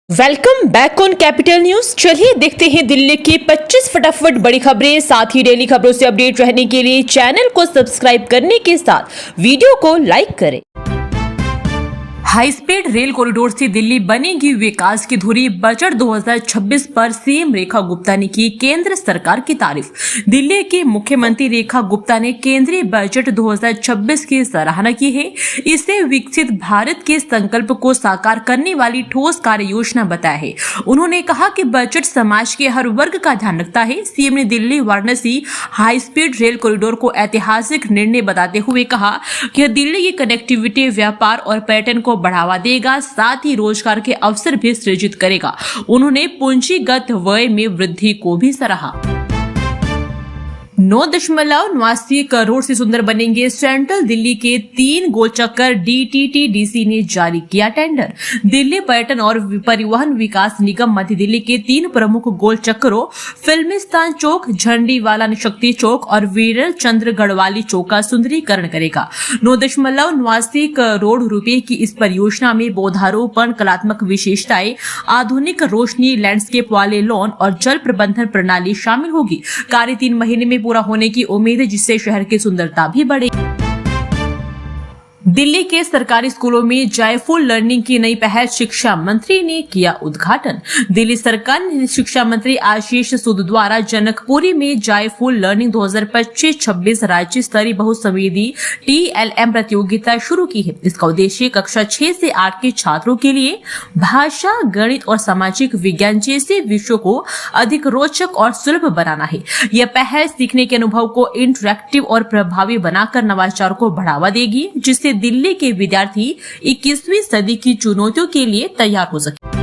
Welcome back on capital news. चलिए देखते हैं दिल्ली की 25 फटाफट बड़ी खबरें। साथ ही डेली खबरों से अपडेट रहने के लिए चैनल को सब्सक्राइब करने के साथ वीडियो को लाइक करें। हाई स्पीड रेल कॉरिडोर से दिल्ली बनेगी विकास की धुरी। बजट 2026 पर सीएम रेखा गुप्ता ने की केंद्र सरकार की तारीफ। दिल्ली के मुख्यमंत्री रेखा गुप्ता ने केंद्रीय बजट 2026 की सराहना की है। इसे विकसित भारत के संकल्प को साकार करने वाली ठोस कार्य योजना बताया है। उन्होंने कहा कि बजट समाज के हर वर्ग का ध्यान रखता है। सीएम ने Delhi Varanasi high speed rail corridor को ऐतिहासिक निर्णय बताते हुए कहा कि दिल्ली की कनेक्टिविटी व्यापार और पर्यटन को बढ़ावा देगा, साथ ही रोजगार के अवसर भी सृजित करेगा। उन्होंने पूंजीगत व्यय में वृद्धि को भी सराहा। 9.89 करोड़ से सुंदर बनेंगे सेंट्रल दिल्ली के 3 गोलचक्कर। DTTDC ने जारी किया टेंडर। दिल्ली पर्यटन और परिवहन विकास निगम मध्य दिल्ली के 3 प्रमुख गोलचक्करों फिल्मिस्तान चौक, झंडीवाला शक्ति चौक और वीर चंद्र गढ़वाली चौक का सुंदरीकरण करेगा। 9.89 करोड़ रुपए की इस परियोजना में पौधारोपण, कलात्मक विशेषताएं, आधुनिक रोशनी, लैंडस्केप वाले लॉन और जल प्रबंधन प्रणाली शामिल होगी। कार्य 3 महीने में पूरा होने की उम्मीद है, जिससे शहर की सुंदरता भी बढ़ेगी। दिल्ली के सरकारी स्कूलों में जॉयफुल लर्निंग की नई पहल, शिक्षा मंत्री ने किया उद्घाटन। दिल्ली सरकार ने शिक्षा मंत्री आशीष सूद द्वारा जनकपुरी में जॉयफुल लर्निंग 2025-26 राज्य स्तरीय बहुसंवेदी TLM प्रतियोगिता शुरू की है। इसका उद्देश्य कक्षा 6 से 8 के छात्रों के लिए भाषा, गणित और सामाजिक विज्ञान जैसे विषयों को अधिक रोचक और सुलभ बनाना है। यह पहल सीखने के अनुभव को इंटरैक्टिव और प्रभावी बनाकर नवाचार को बढ़ावा देगी, जिससे दिल्ली के विद्यार्थी 21वीं सदी की चुनौतियों के लिए तैयार हो सके।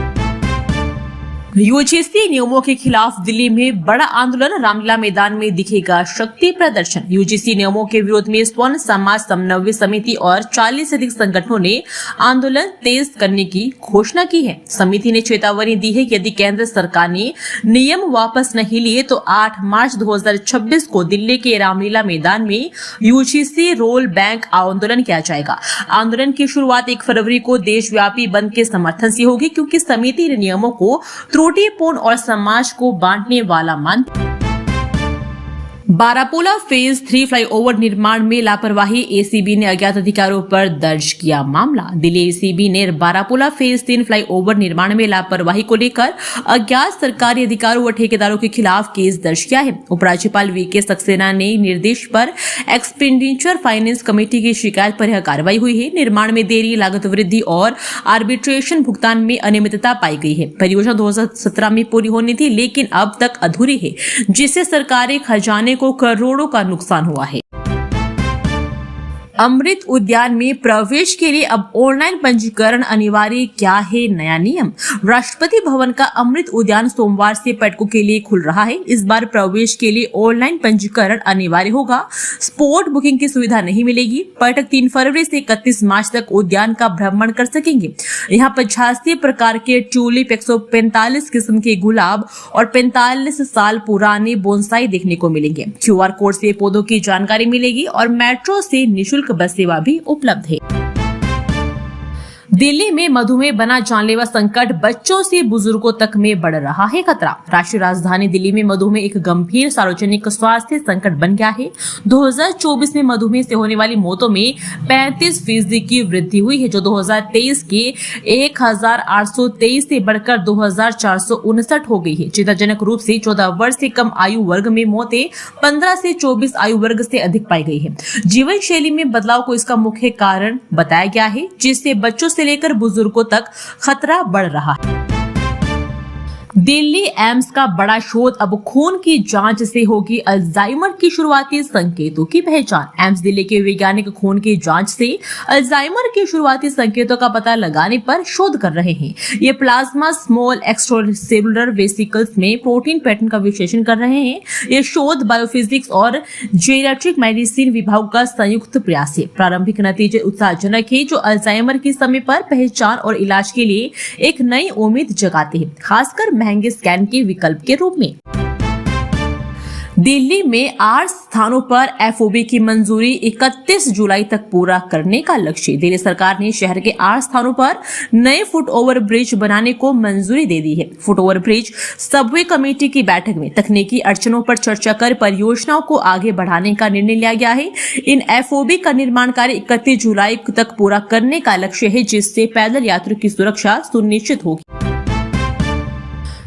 यूजीसी नियमों के खिलाफ दिल्ली में बड़ा आंदोलन, रामलीला मैदान में दिखेगा शक्ति प्रदर्शन। यूजीसी नियमों के विरोध में स्वर्ण समाज समन्वय समिति और 40 से अधिक संगठनों ने आंदोलन तेज करने की घोषणा की है। समिति ने चेतावनी दी है कि यदि केंद्र सरकार ने नियम वापस नहीं लिए तो 8 मार्च 2026 को दिल्ली के रामलीला मैदान में यूजीसी रोल बैंक आंदोलन किया जाएगा। आंदोलन की शुरुआत 1 फरवरी को देशव्यापी बंद के समर्थन से होगी, क्योंकि समिति ने नियमों को त्रुटिपूर्ण और समाज को बांटने वाला मानती। बारापोला फेज 3 फ्लाईओवर निर्माण में लापरवाही, एसीबी ने अज्ञात अधिकारियों पर दर्ज किया मामला। दिल्ली एसीबी ने बारापोला फेज 3 फ्लाईओवर निर्माण में लापरवाही को लेकर अज्ञात सरकारी अधिकारियों व ठेकेदारों के खिलाफ केस दर्ज किया है। उपराज्यपाल VK सक्सेना ने निर्देश पर एक्सपेंडिचर फाइनेंस कमेटी की शिकायत पर यह कार्रवाई हुई है। निर्माण में देरी, लागत वृद्धि और आर्बिट्रेशन भुगतान में अनियमितता पाई गई है। परियोजना 2017 में पूरी होनी थी, लेकिन अब तक अधूरी है, जिससे सरकारी खजाने को करोड़ों का नुकसान हुआ है। अमृत उद्यान में प्रवेश के लिए अब ऑनलाइन पंजीकरण अनिवार्य। क्या है नया नियम? राष्ट्रपति भवन का अमृत उद्यान सोमवार से पर्यटकों के लिए खुल रहा है। इस बार प्रवेश के लिए ऑनलाइन पंजीकरण अनिवार्य होगा। स्पॉट बुकिंग की सुविधा नहीं मिलेगी। पर्यटक 3 फरवरी से 31 मार्च तक उद्यान का भ्रमण कर सकेंगे। यहाँ 85 प्रकार के ट्यूलिप, 145 किस्म के गुलाब और 45 साल पुराने बोनसाई देखने को मिलेंगे। QR कोड से पौधों की जानकारी मिलेगी और मेट्रो से निःशुल्क बस सेवा भी उपलब्ध है। दिल्ली में मधुमेह बना जानलेवा संकट, बच्चों से बुजुर्गों तक में बढ़ रहा है खतरा। राष्ट्रीय राजधानी दिल्ली में मधुमेह एक गंभीर सार्वजनिक स्वास्थ्य संकट बन गया है। 2024 में मधुमेह से होने वाली मौतों में 35% की वृद्धि हुई है, जो 2023 के 1823 से बढ़कर 2459 हो गई है। चिंताजनक रूप से 14 वर्ष से कम आयु वर्ग में मौतें 15 से 24 आयु वर्ग से अधिक पाई गई है। जीवन शैली में बदलाव को इसका मुख्य कारण बताया गया है, जिससे बच्चों से लेकर बुजुर्गों तक खतरा बढ़ रहा है। दिल्ली एम्स का बड़ा शोध, अब खून की जांच से होगी अल्जाइमर की शुरुआती संकेतों की पहचान। एम्स दिल्ली के वैज्ञानिक खून की जांच से अल्जाइमर के शुरुआती संकेतों का पता लगाने पर शोध कर रहे हैं। ये प्लाज्मा स्मॉल एक्स्ट्रासेलुलर वेसिकल्स में प्रोटीन पैटर्न का विश्लेषण कर रहे हैं। ये शोध बायोफिजिक्स और जेरियाट्रिक मेडिसिन विभाग का संयुक्त प्रयास है। प्रारंभिक नतीजे उत्साहजनक है, जो अल्जाइमर के समय पर पहचान और इलाज के लिए एक नई उम्मीद जगाते हैं, खासकर महंगे स्कैन के विकल्प के रूप में। दिल्ली में 8 स्थानों पर एफओबी की मंजूरी 31 जुलाई तक पूरा करने का लक्ष्य। दिल्ली सरकार ने शहर के 8 स्थानों पर नए फुट ओवर ब्रिज बनाने को मंजूरी दे दी है। Foot over bridge Subway committee की बैठक में तकनीकी अड़चनों पर चर्चा कर परियोजनाओं को आगे बढ़ाने का निर्णय लिया गया है। इन एफओबी का निर्माण कार्य 31 जुलाई तक पूरा करने का लक्ष्य है, जिससे पैदल यात्रियों की सुरक्षा सुनिश्चित होगी।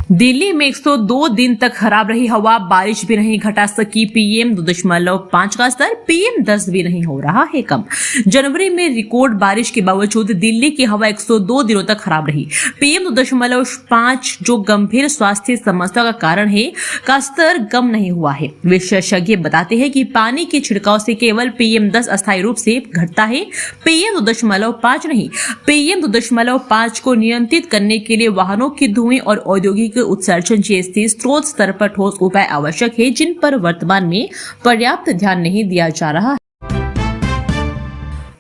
दिल्ली में 102 दिन तक खराब रही हवा, बारिश भी नहीं घटा सकी PM 2.5 का स्तर, PM 10 भी नहीं हो रहा है कम। जनवरी में रिकॉर्ड बारिश के बावजूद दिल्ली की हवा 102 दिनों तक खराब रही। PM 2.5 जो गंभीर स्वास्थ्य समस्या का कारण है का स्तर कम नहीं हुआ है। विशेषज्ञ बताते हैं कि पानी के छिड़काव से केवल PM 10 अस्थायी रूप से घटता है, PM 2.5 नहीं। PM 2.5 को नियंत्रित करने के लिए वाहनों के धुएं और औद्योगिक उत्सर्जन जैसे स्रोत स्तर पर ठोस उपाय आवश्यक है, जिन पर वर्तमान में पर्याप्त ध्यान नहीं दिया जा रहा है।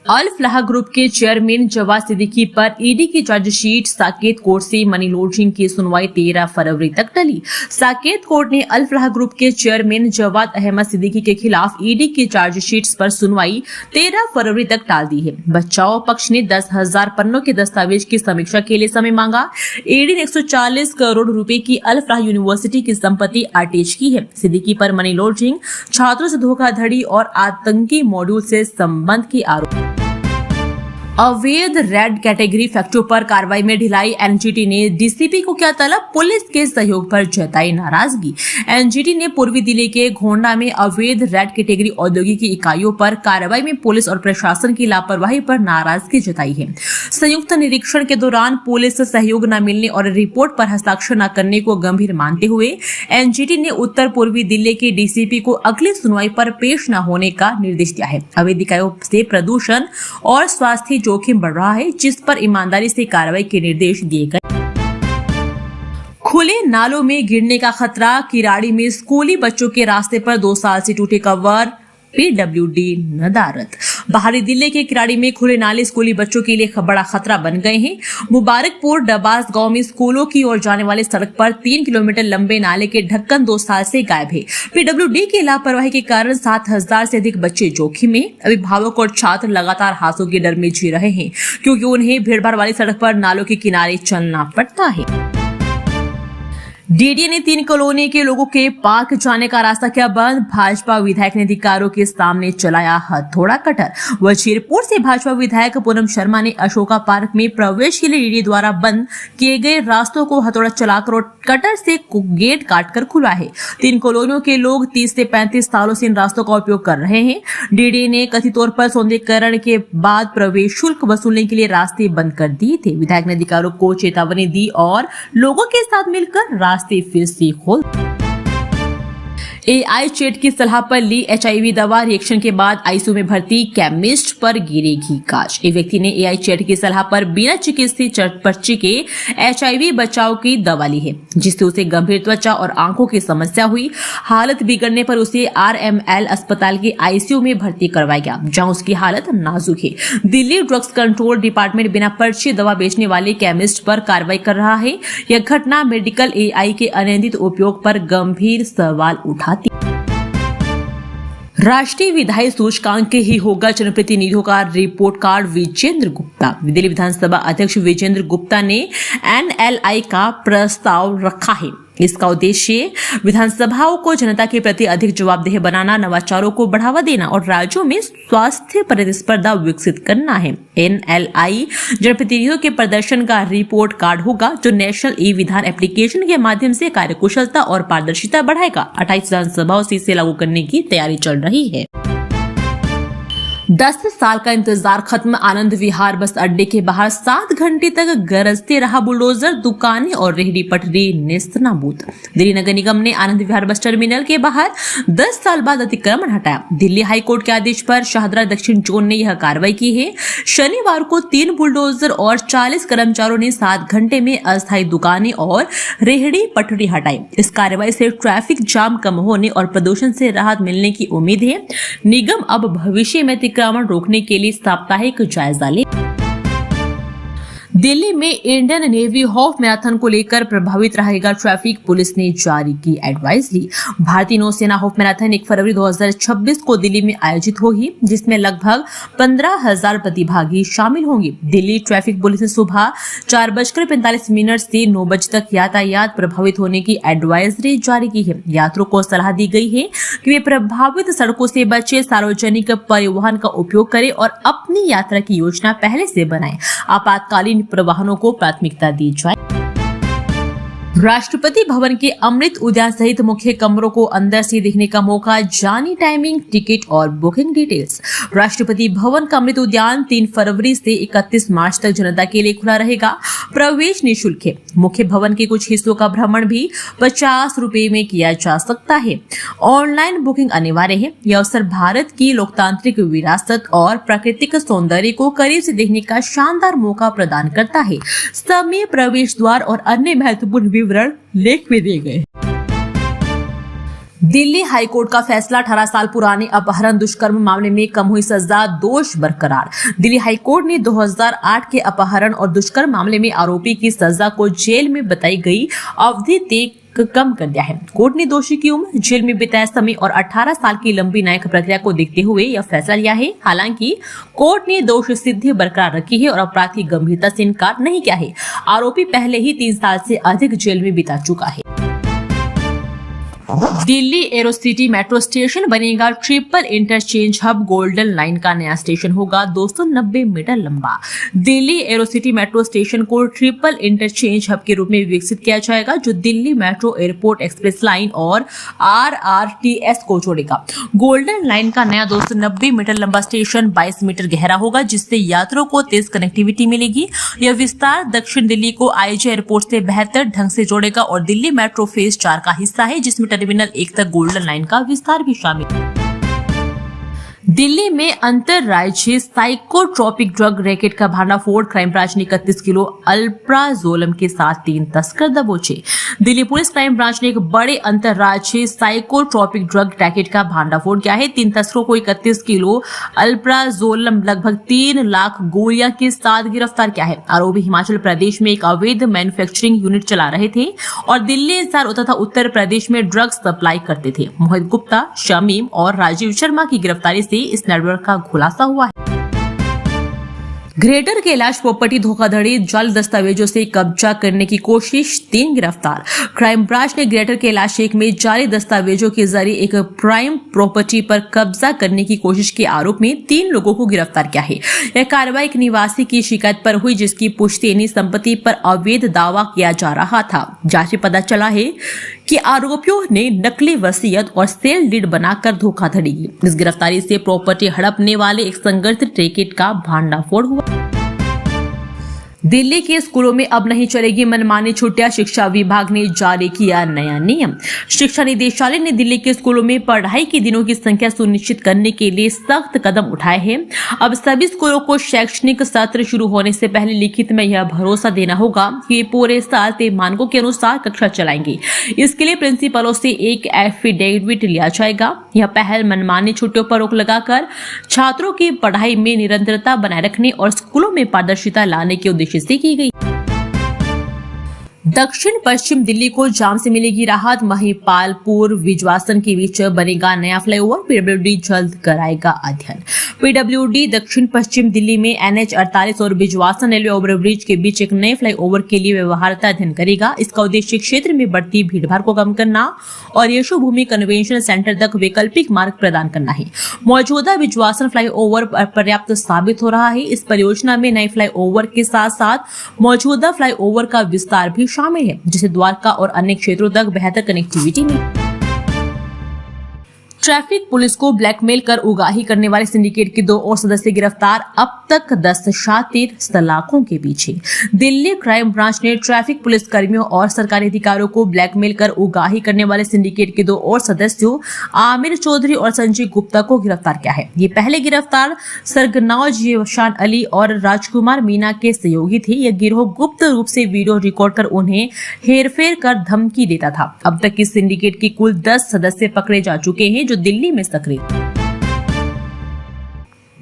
अल फलाह ग्रुप के चेयरमैन जवाद सिद्दीकी पर ईडी की चार्जशीट। साकेत कोर्ट से मनी लॉन्ड्रिंग की सुनवाई 13 फरवरी तक टली। साकेत कोर्ट ने अल फलाह ग्रुप के चेयरमैन जवाद अहमद सिद्दीकी के खिलाफ ईडी की चार्जशीट्स पर सुनवाई 13 फरवरी तक टाल दी है। बचाव पक्ष ने 10,000 पन्नों के दस्तावेज की समीक्षा के लिए समय मांगा। ईडी ने 140 करोड़ रुपए की अल फलाह यूनिवर्सिटी की संपत्ति अटैच की है। सिद्दीकी पर मनी लॉन्ड्रिंग, छात्रों से धोखाधड़ी और आतंकी मॉड्यूल से संबंध की आरोप। अवैध रेड कैटेगरी फैक्ट्रियों पर कार्रवाई में ढिलाई। एनजीटी ने डीसीपी को किया तलब, पुलिस के सहयोग पर जताई नाराजगी। एनजीटी ने पूर्वी दिल्ली के घोंडा में अवैध रेड कैटेगरी औद्योगिक इकाइयों पर कार्रवाई में पुलिस और प्रशासन की लापरवाही पर नाराजगी जताई है। संयुक्त निरीक्षण के दौरान पुलिस सहयोग न मिलने और रिपोर्ट पर हस्ताक्षर न करने को गंभीर मानते हुए एनजीटी ने उत्तर पूर्वी दिल्ली के डीसीपी को अगली सुनवाई पर पेश न होने का निर्देश दिया है। अवैध इकाइयों से प्रदूषण और स्वास्थ्य जोखिम बढ़ रहा है, जिस पर ईमानदारी से कार्रवाई के निर्देश दिए गए। खुले नालों में गिरने का खतरा। किराड़ी में स्कूली बच्चों के रास्ते पर 2 साल से टूटे कवर, PWD नदारत। बाहरी दिल्ली के किराड़ी में खुले नाले स्कूली बच्चों के लिए बड़ा खतरा बन गए हैं। मुबारकपुर डबास गांव में स्कूलों की ओर जाने वाले सड़क पर 3 किलोमीटर लंबे नाले के ढक्कन 2 साल से गायब है। PWD की लापरवाही के कारण 7,000 से अधिक बच्चे जोखिम में। अभिभावक और छात्र लगातार हादसों के डर में जी रहे हैं, क्योंकि उन्हें भीड़भाड़ वाली सड़क पर नालों के किनारे चलना पड़ता है। डीडीए ने 3 कॉलोनी के लोगों के पार्क जाने का रास्ता किया बंद। भाजपा विधायक ने अधिकारियों के सामने चलाया हथौड़ा कटर। वजीरपुर से भाजपा विधायक पूनम शर्मा ने अशोका पार्क में प्रवेश के लिए डीडीए द्वारा बंद किए गए रास्तों को हथौड़ा चलाकर और कटर से गेट काटकर खुला है। 3 कॉलोनियों के लोग 30 से 35 सालों से इन रास्तों का उपयोग कर रहे हैं। डीडीए ने कथित तौर पर सौंदर्यीकरण के बाद प्रवेश शुल्क वसूलने के लिए रास्ते बंद कर दिए थे। विधायक ने अधिकारियों को चेतावनी दी और लोगों के साथ मिलकर रास्ते फिर से खोल। AI चैट की सलाह पर ली HIV दवा। रिएक्शन के बाद आईसीयू में भर्ती केमिस्ट पर गिरेगी काज। एक व्यक्ति ने AI चैट की सलाह पर बिना चिकित्सीय पर्ची के HIV बचाव की दवा ली है, जिससे उसे गंभीर त्वचा और आंखों की समस्या हुई। हालत बिगड़ने पर उसे RML अस्पताल के आईसीयू में भर्ती करवाया गया, जहां उसकी हालत नाजुक है। दिल्ली ड्रग्स कंट्रोल डिपार्टमेंट बिना पर्ची दवा बेचने वाले केमिस्ट पर कार्रवाई कर रहा है। यह घटना मेडिकल AI के अनियंत्रित उपयोग पर गंभीर सवाल उठा। राष्ट्रीय विधायी सूचकांक के ही होगा जनप्रतिनिधियों का रिपोर्ट कार्ड। विजेंद्र गुप्ता। दिल्ली विधानसभा अध्यक्ष विजेंद्र गुप्ता ने NLI का प्रस्ताव रखा है। इसका उद्देश्य विधानसभाओं को जनता के प्रति अधिक जवाबदेह बनाना, नवाचारों को बढ़ावा देना और राज्यों में स्वास्थ्य प्रतिस्पर्धा विकसित करना है। NLI जनप्रतिनिधियों के प्रदर्शन का रिपोर्ट कार्ड होगा, जो नेशनल ई विधान एप्लीकेशन के माध्यम से कार्यकुशलता और पारदर्शिता बढ़ाएगा। 28 विधानसभाओं से इसे लागू करने की तैयारी चल रही है। 10 साल का इंतजार खत्म। आनंद विहार बस अड्डे के बाहर 7 घंटे तक गरजते रहा बुलडोजर। दुकानें और रेहड़ी पटरी नेस्तनाबूद। दिल्ली नगर निगम ने आनंद विहार बस टर्मिनल के बाहर 10 साल बाद अतिक्रमण हटाया। दिल्ली हाईकोर्ट के आदेश पर शाहदरा दक्षिण जोन ने यह कार्रवाई की है। शनिवार को 3 बुलडोजर और 40 कर्मचारियों ने 7 घंटे में अस्थायी दुकानें और रेहड़ी पटरी हटाई। इस कार्रवाई से ट्रैफिक जाम कम होने और प्रदूषण से राहत मिलने की उम्मीद है। निगम अब भविष्य में अतिक्रमण रोकने के लिए साप्ताहिक जायजा ले। दिल्ली में इंडियन नेवी हाफ मैराथन को लेकर प्रभावित रहेगा ट्रैफिक, पुलिस ने जारी की एडवाइजरी। भारतीय नौसेना हाफ मैराथन 1 फरवरी 2026 को दिल्ली में आयोजित होगी, जिसमें लगभग 15,000 प्रतिभागी शामिल होंगे। दिल्ली ट्रैफिक पुलिस ने सुबह 4:45 से 9 बजे तक यातायात प्रभावित होने की एडवाइजरी जारी की है। यात्रियों को सलाह दी गई है कि वे प्रभावित सड़कों से बचे, सार्वजनिक परिवहन का उपयोग करें और अपनी यात्रा की योजना पहले से बनाएं। आपातकालीन वाहनों को प्राथमिकता दी जाए। राष्ट्रपति भवन के अमृत उद्यान सहित मुख्य कमरों को अंदर से देखने का मौका, जानी टाइमिंग, टिकट और बुकिंग डिटेल्स। राष्ट्रपति भवन का अमृत उद्यान 3 फरवरी से 31 मार्च तक जनता के लिए खुला रहेगा। प्रवेश निःशुल्क है। मुख्य भवन के कुछ हिस्सों का भ्रमण भी 50 रुपए में किया जा सकता है। ऑनलाइन बुकिंग अनिवार्य है। यह अवसर भारत की लोकतांत्रिक विरासत और प्राकृतिक सौंदर्य को करीब से देखने का शानदार मौका प्रदान करता है। समय, प्रवेश द्वार और अन्य महत्वपूर्ण विवरण लेख में दिए गए। दिल्ली हाईकोर्ट का फैसला, 18 साल पुराने अपहरण दुष्कर्म मामले में कम हुई सजा, दोष बरकरार। दिल्ली हाईकोर्ट ने 2008 के अपहरण और दुष्कर्म मामले में आरोपी की सजा को जेल में बताई गई अवधि तक कम कर दिया है। कोर्ट ने दोषी की उम्र, जेल में बिताया समय और 18 साल की लंबी न्यायिक प्रक्रिया को देखते हुए यह फैसला लिया है। हालांकि कोर्ट ने दोष सिद्धि बरकरार रखी है और अपराध की गंभीरता से इनकार नहीं किया है। आरोपी पहले ही 3 साल से अधिक जेल में बिता चुका है। दिल्ली एरोसिटी मेट्रो स्टेशन बनेगा triple interchange hub, golden line का नया स्टेशन होगा 290 मीटर लंबा। दिल्ली एरोसिटी मेट्रो स्टेशन को ट्रिपल इंटरचेंज हब के रूप में विकसित किया जाएगा, जो Delhi metro, airport express line और RRTS को जोड़ेगा। गोल्डन लाइन का नया 290 मीटर लंबा स्टेशन 22 मीटर गहरा होगा, जिससे यात्रियों को तेज कनेक्टिविटी मिलेगी। यह विस्तार दक्षिण दिल्ली को IJ एयरपोर्ट से बेहतर ढंग से जोड़ेगा और दिल्ली मेट्रो फेज 4 का हिस्सा है, जिसमें टर्मिनल 1 तक गोल्डन लाइन का विस्तार भी शामिल है। दिल्ली में अंतरराज्यीय साइकोट्रोपिक ड्रग रैकेट का भांडाफोड़, क्राइम ब्रांच ने 31 किलो अल्प्राजोलम के साथ 3 तस्कर दबोचे। दिल्ली पुलिस क्राइम ब्रांच ने एक बड़े अंतरराज्यीय साइकोट्रोपिक ड्रग रैकेट का भांडाफोड़ किया है। 3 तस्करों को 31 किलो अल्प्राजोलम, लगभग 3 लाख गोलियां के साथ गिरफ्तार किया है। आरोपी हिमाचल प्रदेश में एक अवैध मैन्युफैक्चरिंग यूनिट चला रहे थे और दिल्ली तथा उत्तर प्रदेश में ड्रग्स सप्लाई करते थे। मोहित गुप्ता, शमीम और राजीव शर्मा की गिरफ्तारी से इस नेटवर्क का खुलासा हुआ है। ग्रेटर कैलाश प्रॉपर्टी धोखाधड़ी, जाली दस्तावेजों से कब्जा करने की कोशिश, 3 गिरफ्तार। क्राइम ब्रांच ने ग्रेटर कैलाश एक में जाली दस्तावेजों के जरिए एक प्राइम प्रॉपर्टी पर कब्जा करने की कोशिश के आरोप में 3 लोगों को गिरफ्तार किया है। यह कार्रवाई एक निवासी की शिकायत पर हुई, जिसकी पुश्तैनी संपत्ति पर अवैध दावा किया जा रहा था। जांच में पता चला है कि आरोपियों ने नकली वसीयत और सेल डीड बनाकर धोखाधड़ी की। इस गिरफ्तारी से प्रॉपर्टी हड़पने वाले एक संगठित रैकेट का भांडाफोड़ हुआ। दिल्ली के स्कूलों में अब नहीं चलेगी मनमानी छुट्टियां, शिक्षा विभाग ने जारी किया नया नियम। शिक्षा निदेशालय ने दिल्ली के स्कूलों में पढ़ाई के दिनों की संख्या सुनिश्चित करने के लिए सख्त कदम उठाए हैं। अब सभी स्कूलों को शैक्षणिक सत्र शुरू होने से पहले लिखित में यह भरोसा देना होगा कि पूरे साल तय मानकों के अनुसार कक्षा चलाएंगे। इसके लिए प्रिंसिपलों से एक एफिडेविट लिया जाएगा। यह पहल मनमानी छुट्टियों पर रोक लगाकर छात्रों की पढ़ाई में निरंतरता बनाए रखने और स्कूलों में पारदर्शिता लाने के उद्देश्य से की गई। दक्षिण पश्चिम दिल्ली को जाम से मिलेगी राहत, महिपालपुर विजवासन के बीच बनेगा नया फ्लाईओवर, PWD जल्द कराएगा अध्ययन। PWD दक्षिण पश्चिम दिल्ली में NH 48 और विजवासन रेलवे ओवरब्रिज के बीच एक नए फ्लाईओवर के लिए व्यवहार्यता अध्ययन करेगा। इसका उद्देश्य क्षेत्र में बढ़ती भीड़भाड़ को कम करना और यशोभूमि कन्वेंशन सेंटर तक वैकल्पिक मार्ग प्रदान करना है। मौजूदा विजवासन फ्लाईओवर पर्याप्त साबित हो रहा है। इस परियोजना में नए फ्लाईओवर के साथ साथ मौजूदा फ्लाईओवर का विस्तार भी शामिल है, जिसे द्वारका और अन्य क्षेत्रों तक बेहतर कनेक्टिविटी मिले। ट्रैफिक पुलिस को ब्लैकमेल कर उगाही करने वाले सिंडिकेट के 2 और सदस्य गिरफ्तार, अब तक 10 शातिर सलाखों के पीछे। दिल्ली क्राइम ब्रांच ने ट्रैफिक पुलिस कर्मियों और सरकारी अधिकारियों को ब्लैकमेल कर उगाही करने वाले सिंडिकेट के 2 और सदस्यों आमिर चौधरी और संजय गुप्ता को गिरफ्तार किया है। ये पहले गिरफ्तार सरगनौज यशान अली और राजकुमार मीना के सहयोगी थे। यह गिरोह गुप्त रूप से वीडियो रिकॉर्ड कर उन्हें हेरफेर कर धमकी देता था। अब तक इस सिंडिकेट के कुल 10 सदस्य पकड़े जा चुके हैं, जो दिल्ली में सक्रिय।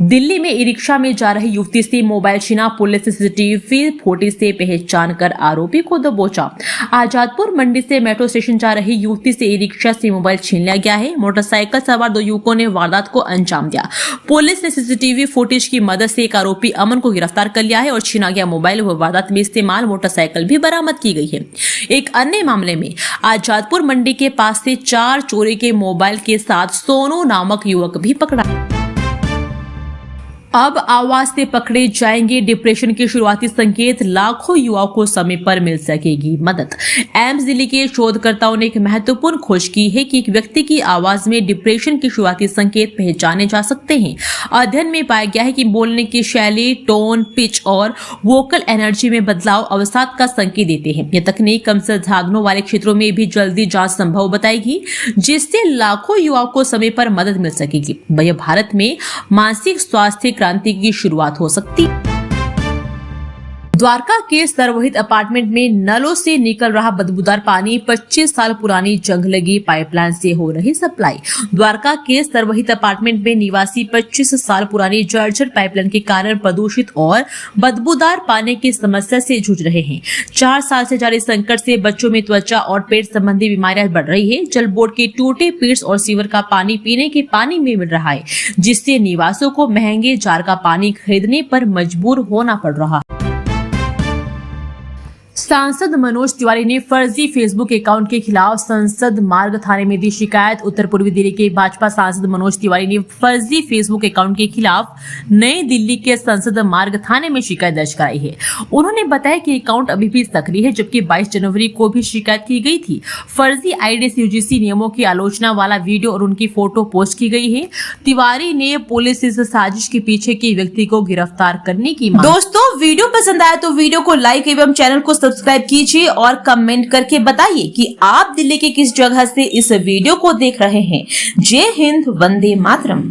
दिल्ली में ई रिक्शा में जा रही युवती से मोबाइल छीना, पुलिस सीसीटीवी फुटेज से पहचान कर आरोपी को दबोचा। आजादपुर मंडी से मेट्रो स्टेशन जा रही युवती से ई रिक्शा से मोबाइल छीन लिया गया है। मोटरसाइकिल सवार 2 युवकों ने वारदात को अंजाम दिया। पुलिस ने सीसीटीवी फुटेज की मदद से एक आरोपी अमन को गिरफ्तार कर लिया है और छीना गया मोबाइल व वारदात में इस्तेमाल मोटरसाइकिल भी बरामद की गई है। एक अन्य मामले में आजादपुर मंडी के पास से 4 चोरी के मोबाइल के साथ सोनू नामक युवक भी पकड़ा। अब आवाज से पकड़े जाएंगे डिप्रेशन के शुरुआती संकेत, लाखों युवाओं को समय पर मिल सकेगी मदद। एम्स दिल्ली के शोधकर्ताओं ने एक महत्वपूर्ण खोज की है कि एक व्यक्ति की आवाज में डिप्रेशन के शुरुआती संकेत पहचाने जा सकते हैं। अध्ययन में पाया गया है कि बोलने की शैली, टोन, पिच और वोकल एनर्जी में बदलाव अवसाद का संकेत देते हैं। यह तकनीक कम संसाधनों वाले क्षेत्रों में भी जल्दी जांच संभव बताएगी, जिससे लाखों युवाओं को समय पर मदद मिल सकेगी। वह भारत में मानसिक स्वास्थ्य क्रांति की शुरुआत हो सकती। द्वारका के सर्वहित अपार्टमेंट में नलों से निकल रहा बदबूदार पानी, 25 साल पुरानी जंग लगी पाइपलाइन से हो रही सप्लाई। द्वारका के सर्वहित अपार्टमेंट में निवासी 25 साल पुरानी जर्जर पाइपलाइन के कारण प्रदूषित और बदबूदार पानी की समस्या से जूझ रहे हैं। 4 साल से जारी संकट से बच्चों में त्वचा और पेट संबंधी बीमारियां बढ़ रही है। जल बोर्ड के टूटे पिट्स और सीवर का पानी पीने के पानी में मिल रहा है, जिससे निवासियों को महंगे जार का पानी खरीदने पर मजबूर होना पड़ रहा है। सांसद मनोज तिवारी ने फर्जी फेसबुक अकाउंट के खिलाफ संसद मार्ग थाने में दी शिकायत। उत्तर पूर्वी दिल्ली के भाजपा सांसद मनोज तिवारी ने फर्जी फेसबुक अकाउंट के खिलाफ नई दिल्ली के संसद मार्ग थाने में शिकायत दर्ज कराई है। उन्होंने बताया कि अकाउंट अभी भी सक्रिय है, जबकि 22 जनवरी को भी शिकायत की गई थी। फर्जी आईडी से यूजीसी नियमों की आलोचना वाला वीडियो और उनकी फोटो पोस्ट की गई है। तिवारी ने पुलिस इस साजिश के पीछे के व्यक्ति को गिरफ्तार करने की मांग। दोस्तों, वीडियो पसंद आया तो वीडियो को लाइक एवं चैनल को सब्सक्राइब कीजिए और कमेंट करके बताइए कि आप दिल्ली के किस जगह से इस वीडियो को देख रहे हैं। जय हिंद, वंदे मातरम।